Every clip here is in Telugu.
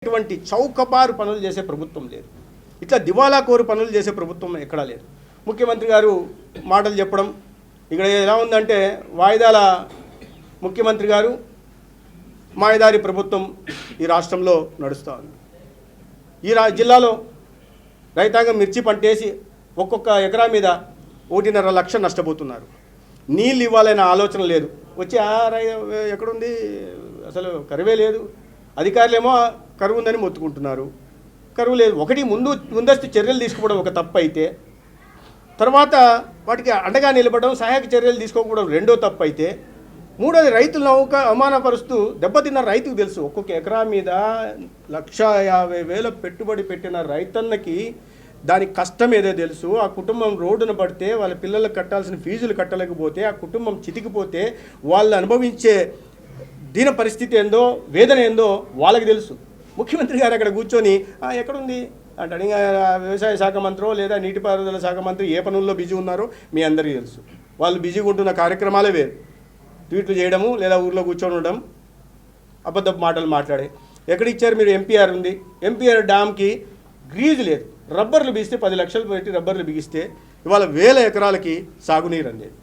ఇటువంటి చౌకబారు పనులు చేసే ప్రభుత్వం లేదు. ఇట్లా దివాలా కోరు పనులు చేసే ప్రభుత్వం ఎక్కడా లేదు. ముఖ్యమంత్రి గారు మాటలు చెప్పడం ఇక్కడ ఎలా ఉందంటే వాయిదాల ముఖ్యమంత్రి గారు మాయదారి ప్రభుత్వం ఈ రాష్ట్రంలో నడుస్తూ ఉంది. ఈ జిల్లాలో రైతాంగం మిర్చి పంటేసి ఒక్కొక్క ఎకరా మీద 1.5 లక్షలు నష్టపోతున్నారు. నీళ్ళు ఇవ్వాలనే ఆలోచన లేదు. వచ్చి ఎక్కడుంది, అసలు కరువే లేదు. అధికారులేమో కరువు ఉందని మొత్తుకుంటున్నారు. కరువు లేదు. ఒకటి ముందస్తు చర్యలు తీసుకోవడం ఒక తప్పు అయితే, తర్వాత వాటికి అండగా నిలబడడం సహాయక చర్యలు తీసుకోకపోవడం రెండో తప్పు అయితే, మూడోది రైతులను అవమానపరుస్తూ దెబ్బతిన్న రైతుకు తెలుసు. ఒక్కొక్క ఎకరా మీద 1,50,000 పెట్టుబడి పెట్టిన రైతన్నకి దాని కష్టం ఏదో తెలుసు. ఆ కుటుంబం రోడ్డున పడితే వాళ్ళ పిల్లలకు కట్టాల్సిన ఫీజులు కట్టలేకపోతే, ఆ కుటుంబం చితికిపోతే వాళ్ళు అనుభవించే దీన పరిస్థితి ఏందో, వేదన ఏందో వాళ్ళకి తెలుసు. ముఖ్యమంత్రి గారు అక్కడ కూర్చొని ఎక్కడుంది అంటే అడిగిన వ్యవసాయ శాఖ మంత్రో లేదా నీటిపారుదల శాఖ మంత్రి ఏ పనుల్లో బిజీ ఉన్నారో మీ అందరికీ తెలుసు. వాళ్ళు బిజీగా ఉంటున్న కార్యక్రమాలే వేరు. ట్వీట్లు చేయడము లేదా ఊర్లో కూర్చొని ఉండడం, అబద్ధపు మాటలు మాట్లాడే. ఎక్కడిచ్చారు మీరు? ఎంపీఆర్ ఉంది. ఎంపీఆర్ డ్యామ్కి గ్రీజు లేదు. రబ్బర్లు బిగిస్తే 10 లక్షలు పెట్టి రబ్బర్లు బిగిస్తే ఇవాళ 1000 ఎకరాలకి సాగునీరు అందేది.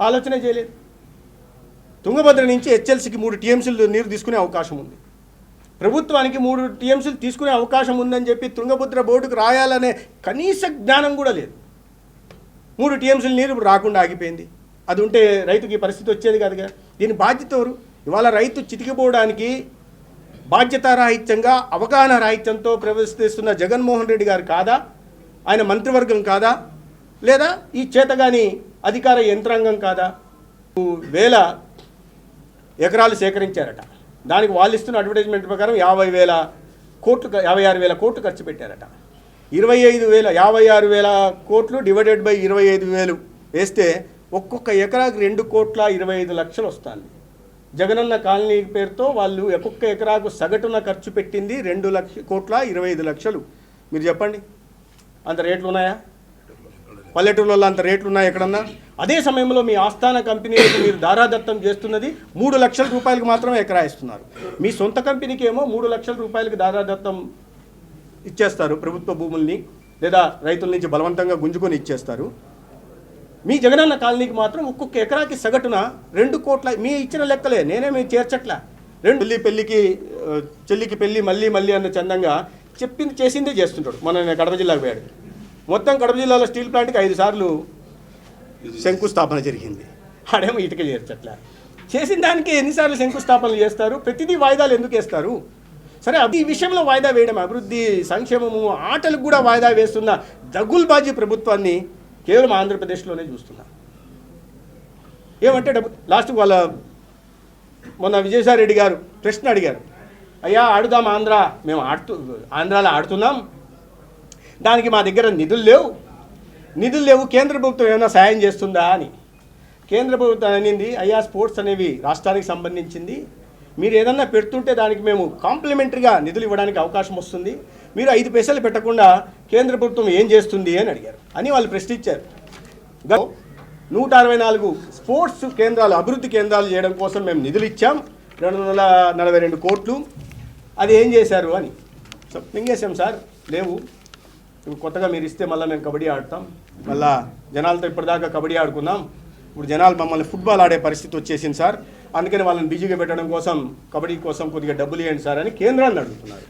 ఆలోచనే చేయలేదు. తుంగభద్ర నుంచి హెచ్ఎల్సీకి 3 టీఎంసీలు నీరు తీసుకునే అవకాశం ఉంది. ప్రభుత్వానికి 3 టీఎంసీలు తీసుకునే అవకాశం ఉందని చెప్పి తుంగభద్ర బోర్డుకు రాయాలనే కనీస జ్ఞానం కూడా లేదు. 3 టీఎంసీలు నీరు రాకుండా ఆగిపోయింది. అది ఉంటే రైతుకి ఈ పరిస్థితి వచ్చేది కాదుగా. దీని బాధ్యత ఎవరు? ఇవాళ రైతు చితికిపోవడానికి బాధ్యతారాహిత్యంగా, అవగాహన రాహిత్యంతో ప్రవర్తిస్తున్న జగన్మోహన్ రెడ్డి గారు కాదా? ఆయన మంత్రివర్గం కాదా? లేదా ఈ చేతగాని అధికార యంత్రాంగం కాదా? 1000 ఎకరాలు సేకరించారట. దానికి వాళ్ళు ఇస్తున్న అడ్వర్టైజ్మెంట్ ప్రకారం 56,000 కోట్లు ఖర్చు పెట్టారట. 56,000 కోట్లు డివైడెడ్ బై 25,000 వేస్తే ఒక్కొక్క ఎకరాకి 2,25,00,000 వస్తుంది. జగనన్న కాలనీ పేరుతో వాళ్ళు ఒక్కొక్క ఎకరాకు సగటున ఖర్చు పెట్టింది 2,25,00,000. మీరు చెప్పండి, అంత రేట్లు ఉన్నాయా? పల్లెటూళ్ళలో అంత రేట్లు ఉన్నాయి ఎక్కడన్నా? అదే సమయంలో మీ ఆస్థాన కంపెనీలకు మీరు దారాదత్తం చేస్తున్నది 3 లక్షల రూపాయలకు మాత్రమే ఎకరా ఇస్తున్నారు. మీ సొంత కంపెనీకి ఏమో 3 లక్షల రూపాయలకు దారాదత్తం ఇచ్చేస్తారు. ప్రభుత్వ భూముల్ని లేదా రైతుల నుంచి బలవంతంగా గుంజుకొని ఇచ్చేస్తారు. మీ జగనన్న కాలనీకి మాత్రం ఒక్కొక్క ఎకరాకి సగటున 2 కోట్ల. మీ ఇచ్చిన లెక్కలే, నేనే మీరు చేర్చట్లా. చెల్లికి పెళ్ళి మళ్ళీ అన్న చందంగా చెప్పింది చేసిందే చేస్తుంటాడు. మన కడప జిల్లాకు పోయాడు. మొత్తం కడప జిల్లాలో స్టీల్ ప్లాంట్కి 5 సార్లు శంకుస్థాపన జరిగింది. ఆడేమో ఇటుక చేర్చట్లా. చేసిన దానికి ఎన్నిసార్లు శంకుస్థాపనలు చేస్తారు? ప్రతిదీ వాయిదాలు ఎందుకు వేస్తారు? సరే, ఈ విషయంలో వాయిదా వేయడం, అభివృద్ధి సంక్షేమము ఆటలకు కూడా వాయిదా వేస్తున్న దగుల్బాజీ ప్రభుత్వాన్ని కేవలం ఆంధ్రప్రదేశ్లోనే చూస్తున్నా. ఏమంటే లాస్ట్కి వాళ్ళ మొన్న విజయసాయిరెడ్డి గారు ప్రశ్న అడిగారు, అయ్యా ఆడుదాం ఆంధ్ర, మేము ఆంధ్రాలో ఆడుతున్నాం, దానికి మా దగ్గర నిధులు లేవు, కేంద్ర ప్రభుత్వం ఏమైనా సాయం చేస్తుందా అని. కేంద్ర ప్రభుత్వం అనింది, అయ్యా స్పోర్ట్స్ అనేవి రాష్ట్రానికి సంబంధించింది, మీరు ఏదన్నా పెడుతుంటే దానికి మేము కాంప్లిమెంటరీగా నిధులు ఇవ్వడానికి అవకాశం వస్తుంది, మీరు 5 పైసలు పెట్టకుండా కేంద్ర ప్రభుత్వం ఏం చేస్తుంది అని అడిగారు అని వాళ్ళు ప్రశ్నించారు. 164 స్పోర్ట్స్ కేంద్రాలు, అభివృద్ధి కేంద్రాలు చేయడం కోసం మేము నిధులు ఇచ్చాం, 242 కోట్లు. అది ఏం చేశారు అని. సో మింగేసాం సార్, లేవు. ఇప్పుడు కొత్తగా మీరు ఇస్తే మళ్ళీ మేము కబడ్డీ ఆడతాం, మళ్ళీ జనాలతో ఇప్పటిదాకా కబడ్డీ ఆడుకున్నాం, ఇప్పుడు జనాలు మమ్మల్ని ఫుట్బాల్ ఆడే పరిస్థితి వచ్చేసింది సార్, అందుకని వాళ్ళని బిజీగా పెట్టడం కోసం కబడ్డీ కోసం కొద్దిగా డబ్బులు ఇవ్వండి సార్ అని కేంద్రాన్ని అడుగుతున్నారు.